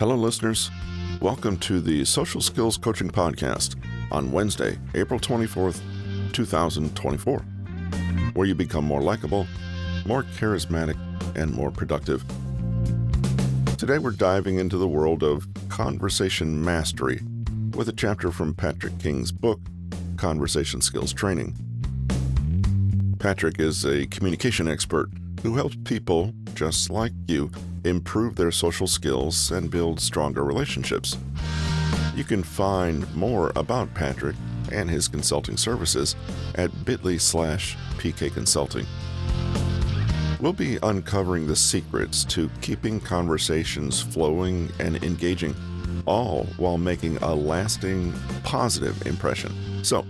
Hello, listeners. Welcome to the Social Skills Coaching Podcast on Wednesday, April 24th, 2024, where you become more likable, more charismatic, and more productive. Today, we're diving into the world of conversation mastery with a chapter from Patrick King's book, Conversation Skills Training. Patrick is a communication expert who helps people, just like you, improve their social skills and build stronger relationships. You can find more about Patrick and his consulting services at bit.ly/PK Consulting. We'll be uncovering the secrets to keeping conversations flowing and engaging, all while making a lasting, positive impression. So,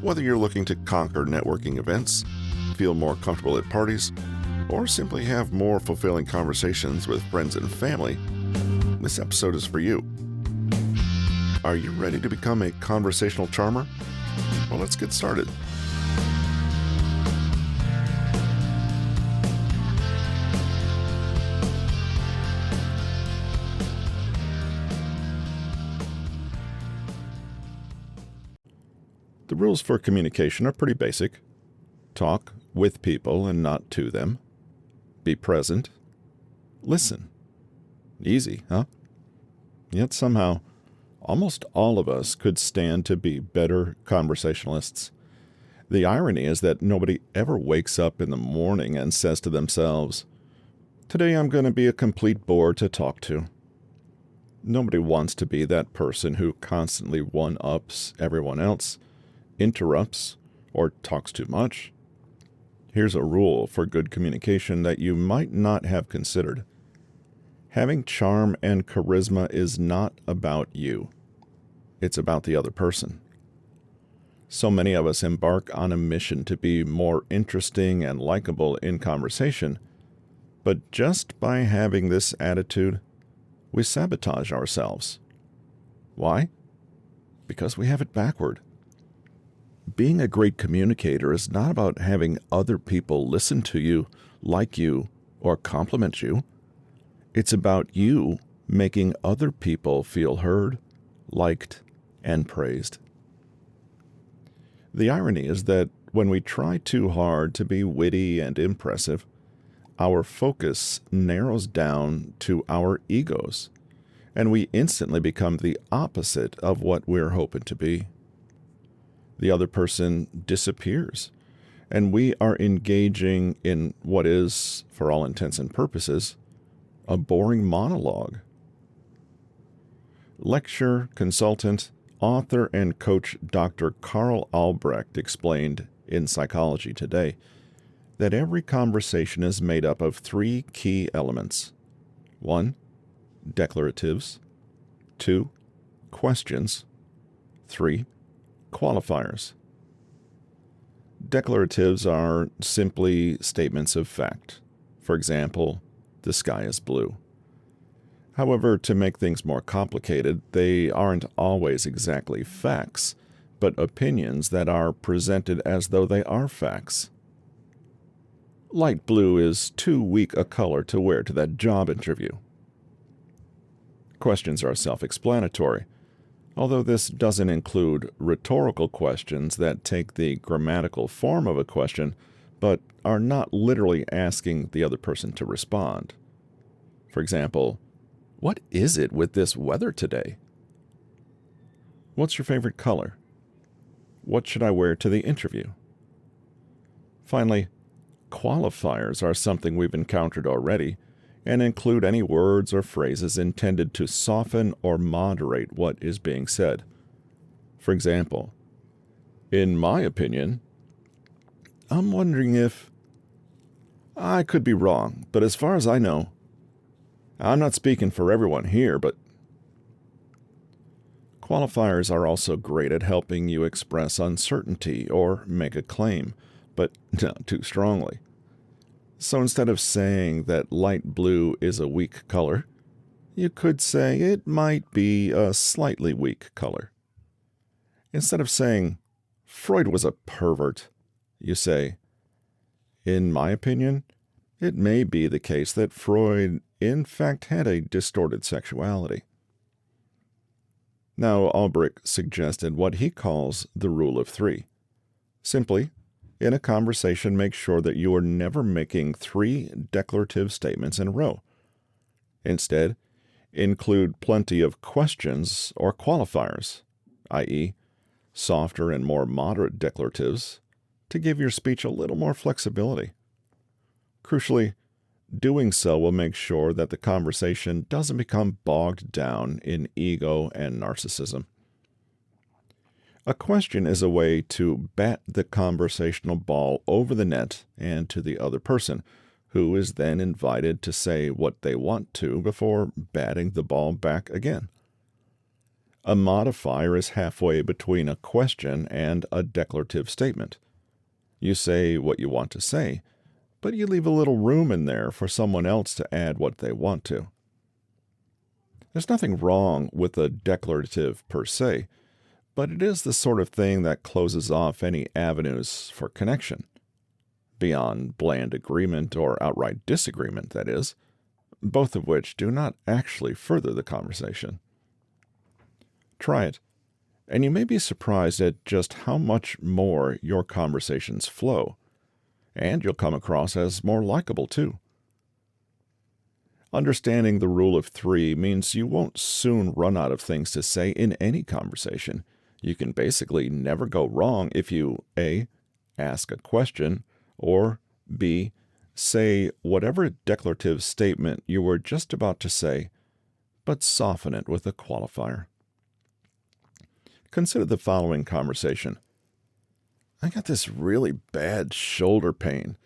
whether you're looking to conquer networking events, feel more comfortable at parties, or simply have more fulfilling conversations with friends and family, this episode is for you. Are you ready to become a conversational charmer? Well, let's get started. The rules for communication are pretty basic. Talk with people and not to them. Be present. Listen. Easy, huh? Yet somehow, almost all of us could stand to be better conversationalists. The irony is that nobody ever wakes up in the morning and says to themselves, "Today I'm going to be a complete bore to talk to." Nobody wants to be that person who constantly one-ups everyone else, interrupts, or talks too much. Here's a rule for good communication that you might not have considered. Having charm and charisma is not about you. It's about the other person. So many of us embark on a mission to be more interesting and likable in conversation, but just by having this attitude, we sabotage ourselves. Why? Because we have it backward. Being a great communicator is not about having other people listen to you, like you, or compliment you. It's about you making other people feel heard, liked, and praised. The irony is that when we try too hard to be witty and impressive, our focus narrows down to our egos, and we instantly become the opposite of what we're hoping to be. The other person disappears, and we are engaging in what is, for all intents and purposes, a boring monologue. Lecturer, consultant, author, and coach Dr. Carl Albrecht explained in Psychology Today that every conversation is made up of three key elements. 1. Declaratives. 2. Questions. 3. Qualifiers. Declaratives are simply statements of fact. For example, the sky is blue. However, to make things more complicated, they aren't always exactly facts, but opinions that are presented as though they are facts. Light blue is too weak a color to wear to that job interview. Questions are self-explanatory, although this doesn't include rhetorical questions that take the grammatical form of a question, but are not literally asking the other person to respond. For example, what is it with this weather today? What's your favorite color? What should I wear to the interview? Finally, qualifiers are something we've encountered already, and include any words or phrases intended to soften or moderate what is being said. For example, in my opinion, I'm wondering if... I could be wrong, but as far as I know, I'm not speaking for everyone here, but... Qualifiers are also great at helping you express uncertainty or make a claim, but not too strongly. So instead of saying that light blue is a weak color, you could say it might be a slightly weak color. Instead of saying, Freud was a pervert, you say, in my opinion, It may be the case that Freud, in fact, had a distorted sexuality. Now, Albrecht suggested what he calls the rule of three. Simply, in a conversation, make sure that you are never making three declarative statements in a row. Instead, include plenty of questions or qualifiers, i.e., softer and more moderate declaratives, to give your speech a little more flexibility. Crucially, doing so will make sure that the conversation doesn't become bogged down in ego and narcissism. A question is a way to bat the conversational ball over the net and to the other person, who is then invited to say what they want to before batting the ball back again. A modifier is halfway between a question and a declarative statement. You say what you want to say, but you leave a little room in there for someone else to add what they want to. There's nothing wrong with a declarative per se, but it is the sort of thing that closes off any avenues for connection. Beyond bland agreement or outright disagreement, that is, both of which do not actually further the conversation. Try it, and you may be surprised at just how much more your conversations flow, and you'll come across as more likable too. Understanding the rule of three means you won't soon run out of things to say in any conversation. You can basically never go wrong if you A. ask a question, or B. say whatever declarative statement you were just about to say, but soften it with a qualifier. Consider the following conversation. I got this really bad shoulder pain.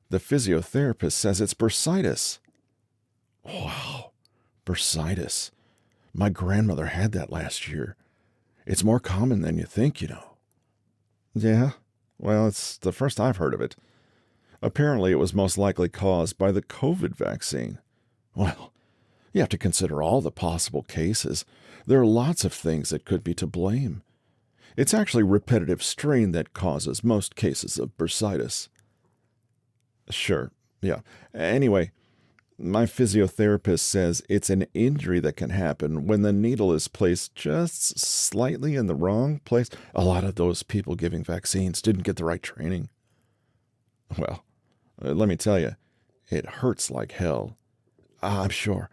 The physiotherapist says it's bursitis. Wow, bursitis. My grandmother had that last year. It's more common than you think, you know. Yeah, well, it's the first I've heard of it. Apparently, it was most likely caused by the COVID vaccine. Well, you have to consider all the possible cases. There are lots of things that could be to blame. It's actually repetitive strain that causes most cases of bursitis. Sure, yeah. Anyway, my physiotherapist says it's an injury that can happen when the needle is placed just slightly in the wrong place. A lot of those people giving vaccines didn't get the right training. Well, let me tell you, it hurts like hell. I'm sure.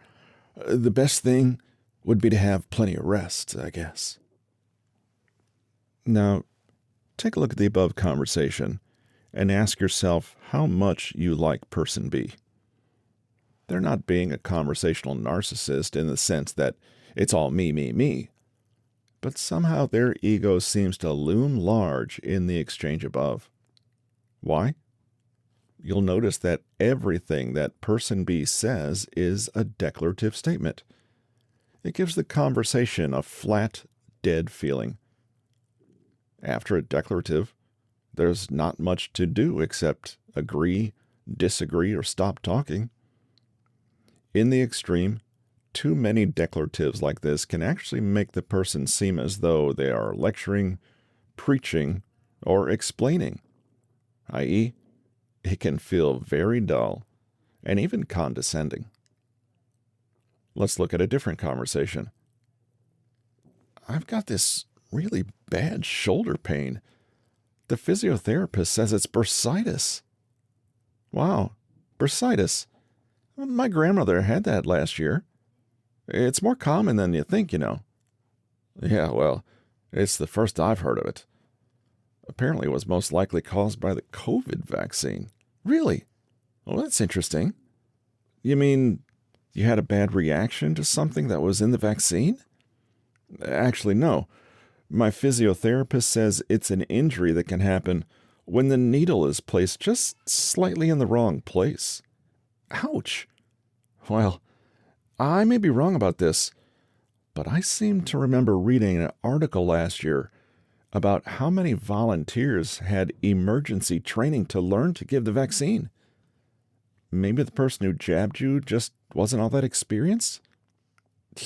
The best thing would be to have plenty of rest, I guess. Now, take a look at the above conversation and ask yourself how much you like person B. They're not being a conversational narcissist in the sense that it's all me, me, me. But somehow their ego seems to loom large in the exchange above. Why? You'll notice that everything that person B says is a declarative statement. It gives the conversation a flat, dead feeling. After a declarative, there's not much to do except agree, disagree, or stop talking. In the extreme, too many declaratives like this can actually make the person seem as though they are lecturing, preaching, or explaining, i.e., it can feel very dull and even condescending. Let's look at a different conversation. I've got this really bad shoulder pain. The physiotherapist says it's bursitis. Wow, bursitis. My grandmother had that last year. It's more common than you think, you know. Yeah, well, it's the first I've heard of it. Apparently it was most likely caused by the COVID vaccine. Really? Well, that's interesting. You mean you had a bad reaction to something that was in the vaccine? Actually, no. My physiotherapist says it's an injury that can happen when the needle is placed just slightly in the wrong place. Ouch. Well, I may be wrong about this, but I seem to remember reading an article last year about how many volunteers had emergency training to learn to give the vaccine. Maybe the person who jabbed you just wasn't all that experienced?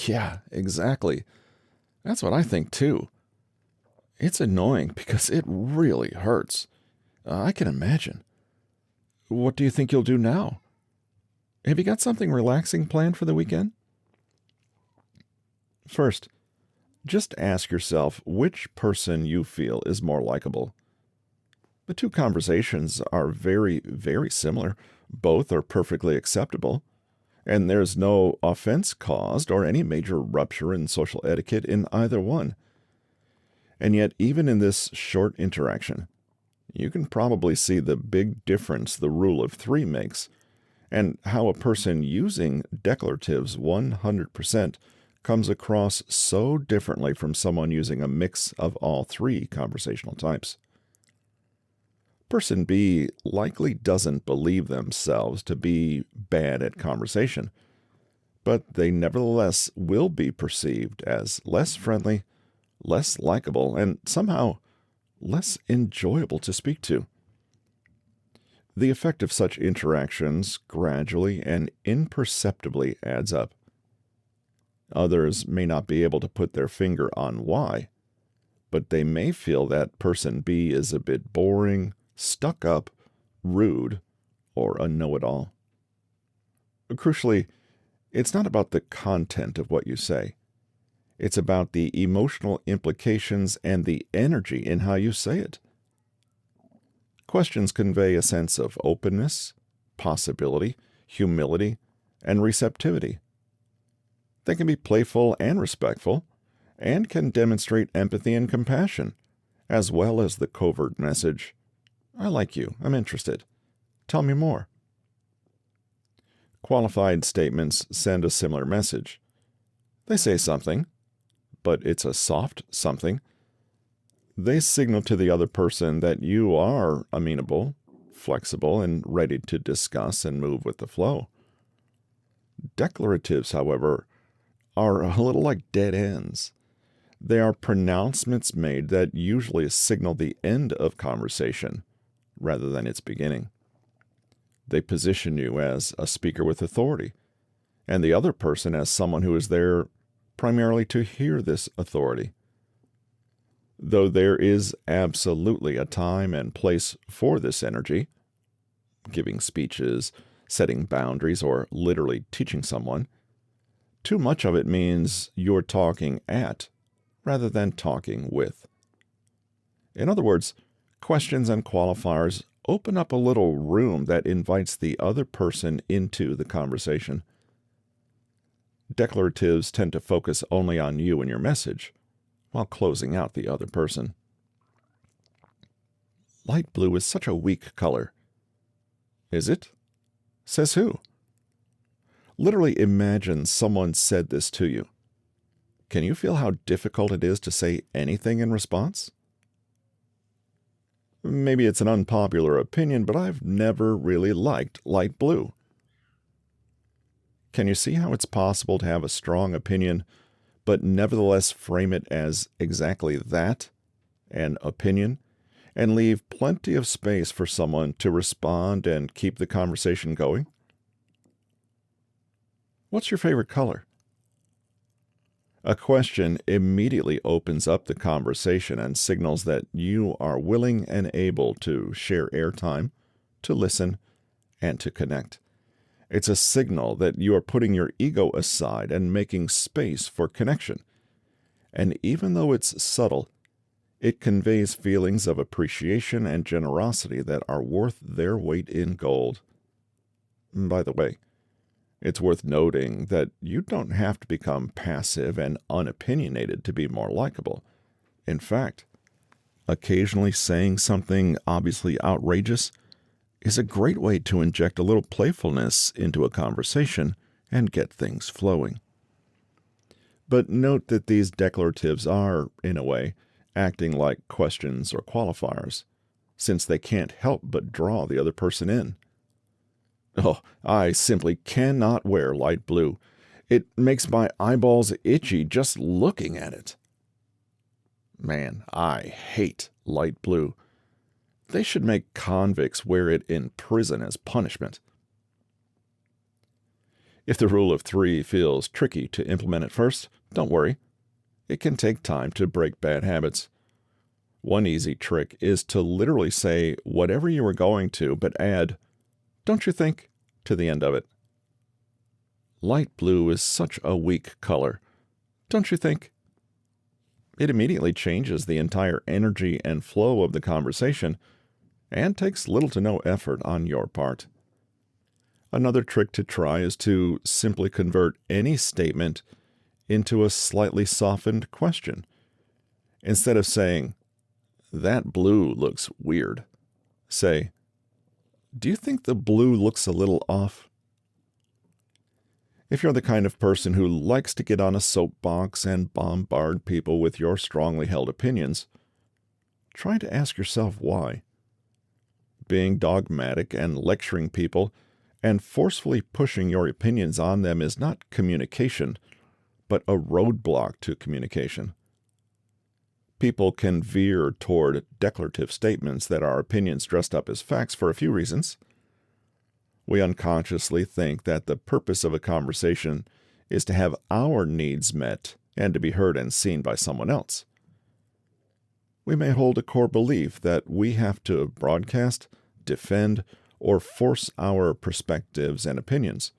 Yeah, exactly. That's what I think too. It's annoying because it really hurts. I can imagine. What do you think you'll do now? Have you got something relaxing planned for the weekend? First, just ask yourself which person you feel is more likable. The two conversations are very, very similar. Both are perfectly acceptable, and there's no offense caused or any major rupture in social etiquette in either one. And yet, even in this short interaction, you can probably see the big difference the rule of three makes, and how a person using declaratives 100% comes across so differently from someone using a mix of all three conversational types. Person B likely doesn't believe themselves to be bad at conversation, but they nevertheless will be perceived as less friendly, less likable, and somehow less enjoyable to speak to. The effect of such interactions gradually and imperceptibly adds up. Others may not be able to put their finger on why, but they may feel that person B is a bit boring, stuck up, rude, or a know-it-all. Crucially, it's not about the content of what you say. It's about the emotional implications and the energy in how you say it. Questions convey a sense of openness, possibility, humility, and receptivity. They can be playful and respectful, and can demonstrate empathy and compassion, as well as the covert message, "I like you, I'm interested. Tell me more." Qualified statements send a similar message. They say something, but it's a soft something. They signal to the other person that you are amenable, flexible, and ready to discuss and move with the flow. Declaratives, however, are a little like dead ends. They are pronouncements made that usually signal the end of conversation rather than its beginning. They position you as a speaker with authority, and the other person as someone who is there primarily to hear this authority. Though there is absolutely a time and place for this energy, giving speeches, setting boundaries, or literally teaching someone, too much of it means you're talking at rather than talking with. In other words, questions and qualifiers open up a little room that invites the other person into the conversation. Declaratives tend to focus only on you and your message, while closing out the other person. Light blue is such a weak color. Is it? Says who? Literally imagine someone said this to you. Can you feel how difficult it is to say anything in response? Maybe it's an unpopular opinion, but I've never really liked light blue. Can you see how it's possible to have a strong opinion, but nevertheless frame it as exactly that, an opinion, and leave plenty of space for someone to respond and keep the conversation going? What's your favorite color? A question immediately opens up the conversation and signals that you are willing and able to share airtime, to listen, and to connect. It's a signal that you are putting your ego aside and making space for connection. And even though it's subtle, it conveys feelings of appreciation and generosity that are worth their weight in gold. By the way, it's worth noting that you don't have to become passive and unopinionated to be more likable. In fact, occasionally saying something obviously outrageous is a great way to inject a little playfulness into a conversation and get things flowing. But note that these declaratives are, in a way, acting like questions or qualifiers, since they can't help but draw the other person in. Oh, I simply cannot wear light blue. It makes my eyeballs itchy just looking at it. Man, I hate light blue. They should make convicts wear it in prison as punishment. If the rule of three feels tricky to implement at first, don't worry. It can take time to break bad habits. One easy trick is to literally say whatever you were going to, but add, "Don't you think?" to the end of it. Light blue is such a weak color, don't you think? It immediately changes the entire energy and flow of the conversation and takes little to no effort on your part. Another trick to try is to simply convert any statement into a slightly softened question. Instead of saying, "That blue looks weird," say, "Do you think the blue looks a little off?" If you're the kind of person who likes to get on a soapbox and bombard people with your strongly held opinions, try to ask yourself why. Being dogmatic and lecturing people and forcefully pushing your opinions on them is not communication, but a roadblock to communication. People can veer toward declarative statements that are opinions dressed up as facts for a few reasons. We unconsciously think that the purpose of a conversation is to have our needs met and to be heard and seen by someone else. We may hold a core belief that we have to broadcast, defend, or force our perspectives and opinions,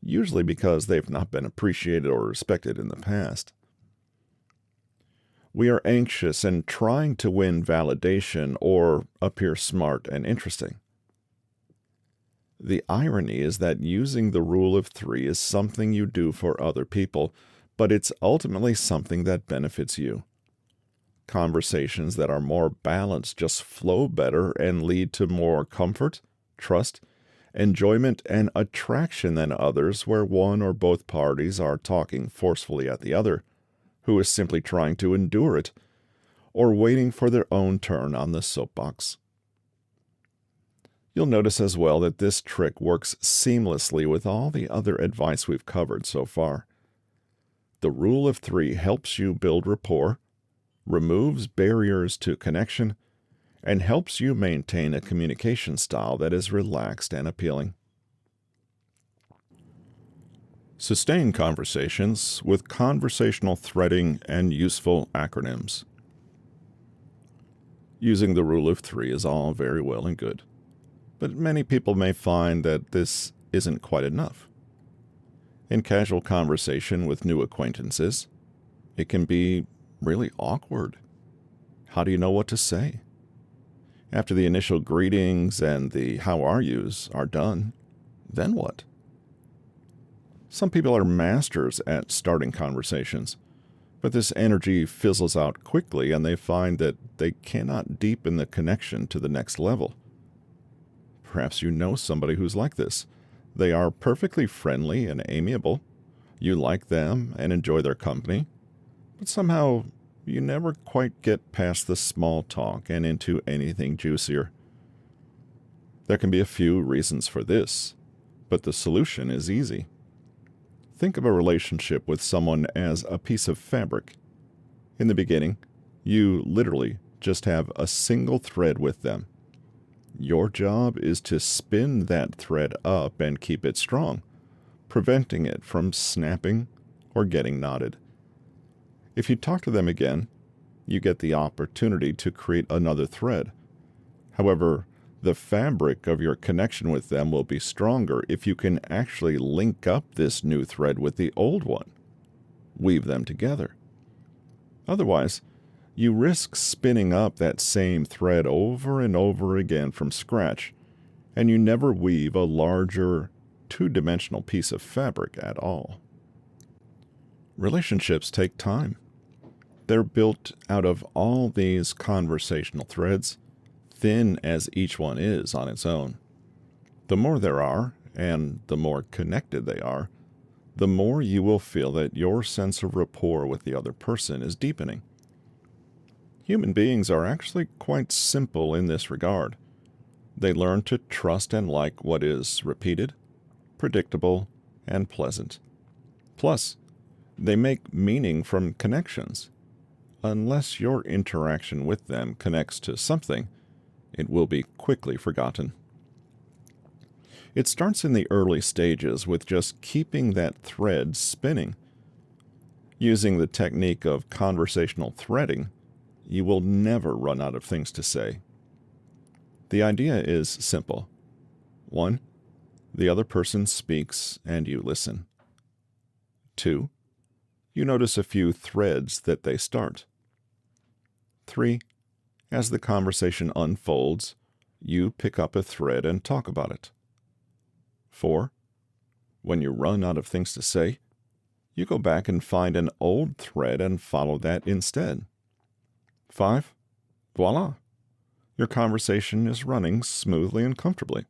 usually because they've not been appreciated or respected in the past. We are anxious and trying to win validation or appear smart and interesting. The irony is that using the rule of 3 is something you do for other people, but it's ultimately something that benefits you. Conversations that are more balanced just flow better and lead to more comfort, trust, enjoyment, and attraction than others where one or both parties are talking forcefully at the other, who is simply trying to endure it, or waiting for their own turn on the soapbox. You'll notice as well that this trick works seamlessly with all the other advice we've covered so far. The rule of 3 helps you build rapport, removes barriers to connection, and helps you maintain a communication style that is relaxed and appealing. Sustain conversations with conversational threading and useful acronyms. Using the rule of 3 is all very well and good, but many people may find that this isn't quite enough. In casual conversation with new acquaintances, it can be really awkward. How do you know what to say? After the initial greetings and the how are yous are done, then what? Some people are masters at starting conversations, but this energy fizzles out quickly and they find that they cannot deepen the connection to the next level. Perhaps you know somebody who's like this. They are perfectly friendly and amiable. You like them and enjoy their company, but somehow you never quite get past the small talk and into anything juicier. There can be a few reasons for this, but the solution is easy. Think of a relationship with someone as a piece of fabric. In the beginning, you literally just have a single thread with them. Your job is to spin that thread up and keep it strong, preventing it from snapping or getting knotted. If you talk to them again, you get the opportunity to create another thread. However, the fabric of your connection with them will be stronger if you can actually link up this new thread with the old one. Weave them together. Otherwise, you risk spinning up that same thread over and over again from scratch, and you never weave a larger, two-dimensional piece of fabric at all. Relationships take time. They're built out of all these conversational threads, thin as each one is on its own. The more there are, and the more connected they are, the more you will feel that your sense of rapport with the other person is deepening. Human beings are actually quite simple in this regard. They learn to trust and like what is repeated, predictable, and pleasant. Plus, they make meaning from connections. Unless your interaction with them connects to something, it will be quickly forgotten. It starts in the early stages with just keeping that thread spinning. Using the technique of conversational threading, you will never run out of things to say. The idea is simple. 1. The other person speaks and you listen. 2. You notice a few threads that they start. 3. As the conversation unfolds, you pick up a thread and talk about it. 4. When you run out of things to say, you go back and find an old thread and follow that instead. 5. Voila! Your conversation is running smoothly and comfortably.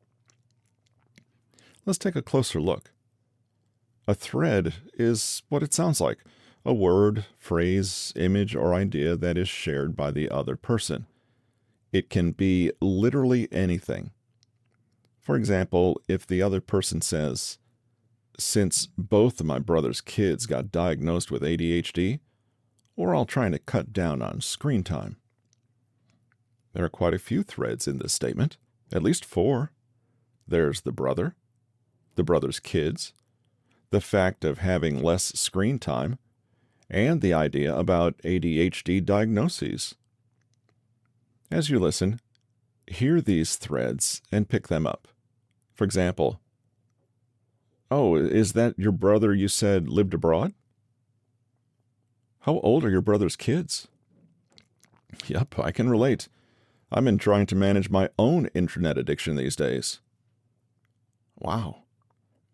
Let's take a closer look. A thread is what it sounds like, a word, phrase, image, or idea that is shared by the other person. It can be literally anything. For example, if the other person says, "Since both of my brother's kids got diagnosed with ADHD, we're all trying to cut down on screen time." There are quite a few threads in this statement, at least 4. There's the brother's kids, the fact of having less screen time, and the idea about ADHD diagnoses. As you listen, hear these threads and pick them up. For example, "Oh, is that your brother you said lived abroad? How old are your brother's kids?" Yep, I can relate. I'm in trying to manage my own internet addiction these days. Wow.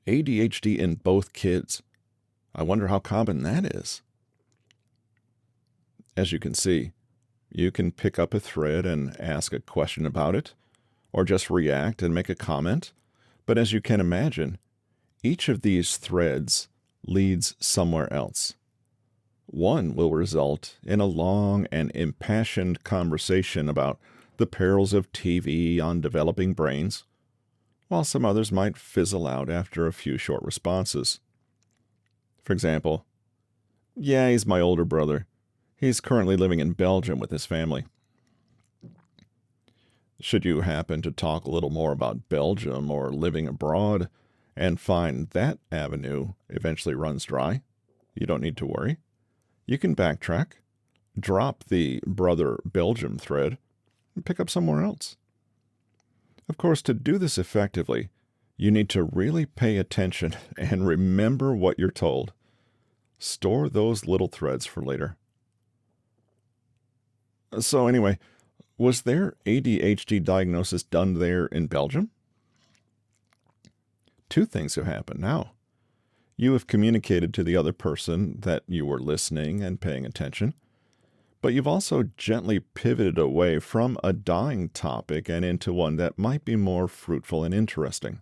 ADHD in both kids. I wonder how common that is. As you can see, you can pick up a thread and ask a question about it, or just react and make a comment. But as you can imagine, each of these threads leads somewhere else. One will result in a long and impassioned conversation about the perils of TV on developing brains, while some others might fizzle out after a few short responses. For example, "Yeah, he's my older brother. He's currently living in Belgium with his family." Should you happen to talk a little more about Belgium or living abroad and find that avenue eventually runs dry, you don't need to worry. You can backtrack, drop the brother Belgium thread, and pick up somewhere else. Of course, to do this effectively, you need to really pay attention and remember what you're told. Store those little threads for later. So anyway, was their ADHD diagnosis done there in Belgium? 2 things have happened now. You have communicated to the other person that you were listening and paying attention, but you've also gently pivoted away from a dying topic and into one that might be more fruitful and interesting.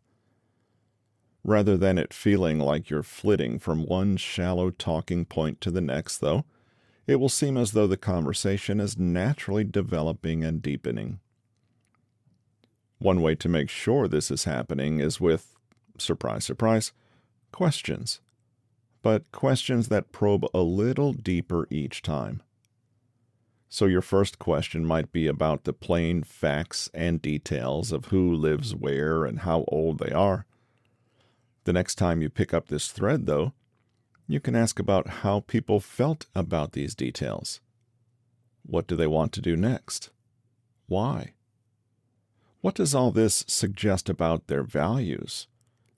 Rather than it feeling like you're flitting from one shallow talking point to the next, though, it will seem as though the conversation is naturally developing and deepening. One way to make sure this is happening is with, surprise, surprise, questions. But questions that probe a little deeper each time. So your first question might be about the plain facts and details of who lives where and how old they are. The next time you pick up this thread, though, you can ask about how people felt about these details. What do they want to do next? Why? What does all this suggest about their values,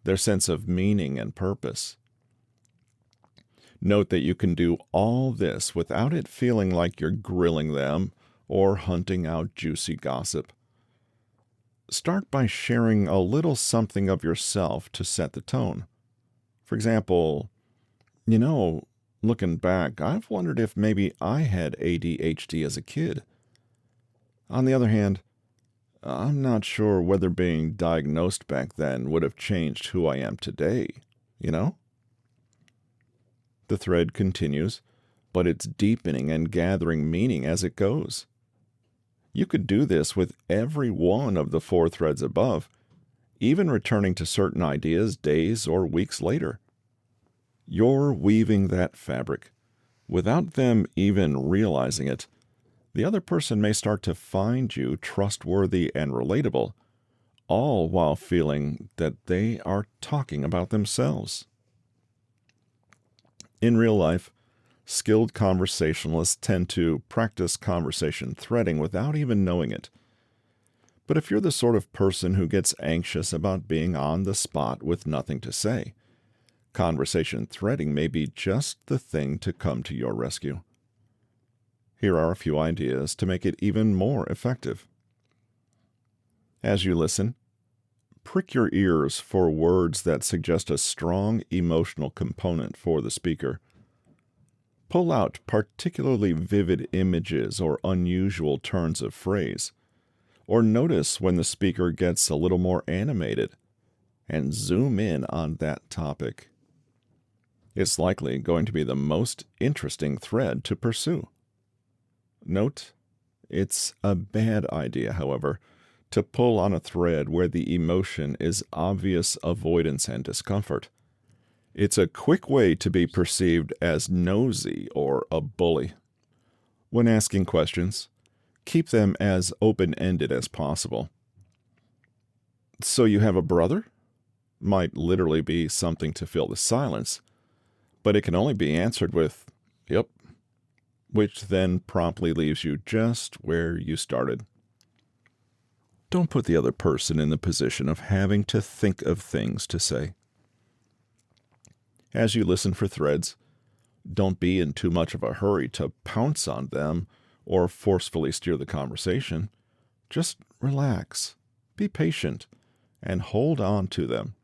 their sense of meaning and purpose? Note that you can do all this without it feeling like you're grilling them or hunting out juicy gossip. Start by sharing a little something of yourself to set the tone. For example, looking back, I've wondered if maybe I had ADHD as a kid. On the other hand, I'm not sure whether being diagnosed back then would have changed who I am today, The thread continues, but it's deepening and gathering meaning as it goes. You could do this with every one of the 4 threads above, even returning to certain ideas days or weeks later. You're weaving that fabric. Without them even realizing it, the other person may start to find you trustworthy and relatable, all while feeling that they are talking about themselves. In real life, skilled conversationalists tend to practice conversation threading without even knowing it. But if you're the sort of person who gets anxious about being on the spot with nothing to say, Conversation threading may be just the thing to come to your rescue. Here are a few ideas to make it even more effective. As you listen, prick your ears for words that suggest a strong emotional component for the speaker. Pull out particularly vivid images or unusual turns of phrase, or notice when the speaker gets a little more animated, and zoom in on that topic. It's likely going to be the most interesting thread to pursue. Note, it's a bad idea, however, to pull on a thread where the emotion is obvious avoidance and discomfort. It's a quick way to be perceived as nosy or a bully. When asking questions, keep them as open-ended as possible. "So you have a brother?" might literally be something to fill the silence, but it can only be answered with, "Yep," which then promptly leaves you just where you started. Don't put the other person in the position of having to think of things to say. As you listen for threads, don't be in too much of a hurry to pounce on them or forcefully steer the conversation. Just relax, be patient, and hold on to them.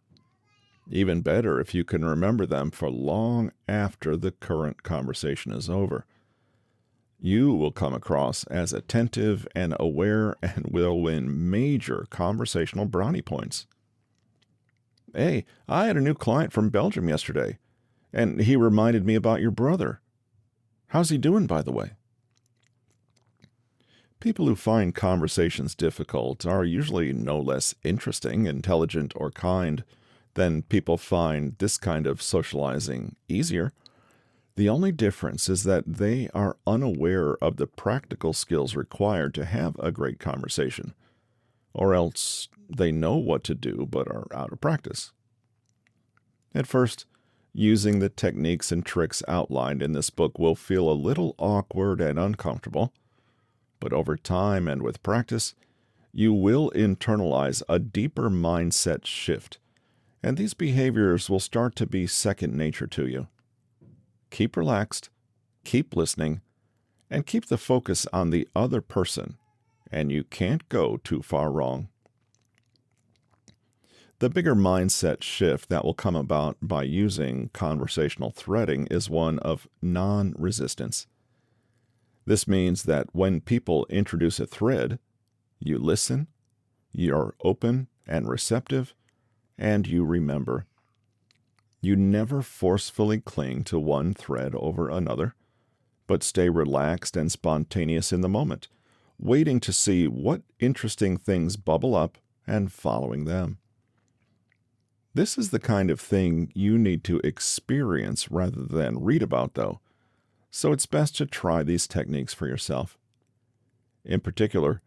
Even better if you can remember them for long after the current conversation is over. You will come across as attentive and aware and will win major conversational brownie points. "Hey, I had a new client from Belgium yesterday, and he reminded me about your brother. How's he doing, by the way?" People who find conversations difficult are usually no less interesting, intelligent, or kind than people find this kind of socializing easier. The only difference is that they are unaware of the practical skills required to have a great conversation, or else they know what to do but are out of practice. At first, using the techniques and tricks outlined in this book will feel a little awkward and uncomfortable, but over time and with practice, you will internalize a deeper mindset shift, and these behaviors will start to be second nature to you. Keep relaxed, keep listening, and keep the focus on the other person, and you can't go too far wrong. The bigger mindset shift that will come about by using conversational threading is one of non-resistance. This means that when people introduce a thread, you listen, you're open and receptive, and you remember. You never forcefully cling to one thread over another, but stay relaxed and spontaneous in the moment, waiting to see what interesting things bubble up and following them. This is the kind of thing you need to experience rather than read about, though, so it's best to try these techniques for yourself. In particular,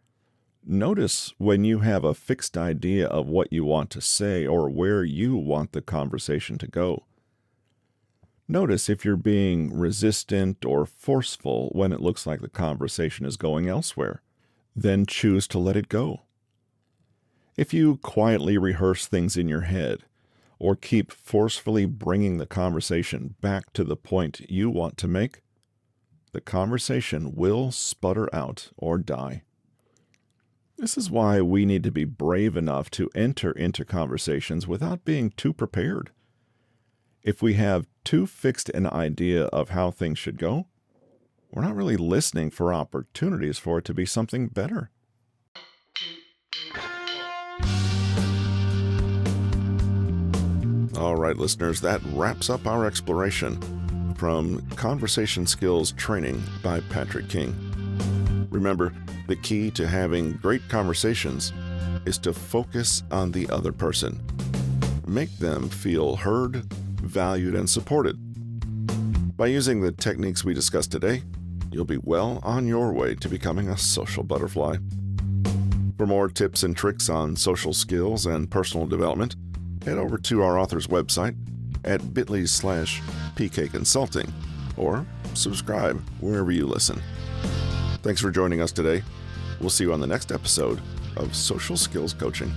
notice when you have a fixed idea of what you want to say or where you want the conversation to go. Notice if you're being resistant or forceful when it looks like the conversation is going elsewhere. Then choose to let it go. If you quietly rehearse things in your head, or keep forcefully bringing the conversation back to the point you want to make, the conversation will sputter out or die. This is why we need to be brave enough to enter into conversations without being too prepared. If we have too fixed an idea of how things should go, we're not really listening for opportunities for it to be something better. All right, listeners, that wraps up our exploration from Conversation Skills Training by Patrick King. Remember, the key to having great conversations is to focus on the other person. Make them feel heard, valued, and supported. By using the techniques we discussed today, you'll be well on your way to becoming a social butterfly. For more tips and tricks on social skills and personal development, head over to our author's website at bit.ly/PK Consulting or subscribe wherever you listen. Thanks for joining us today. We'll see you on the next episode of Social Skills Coaching.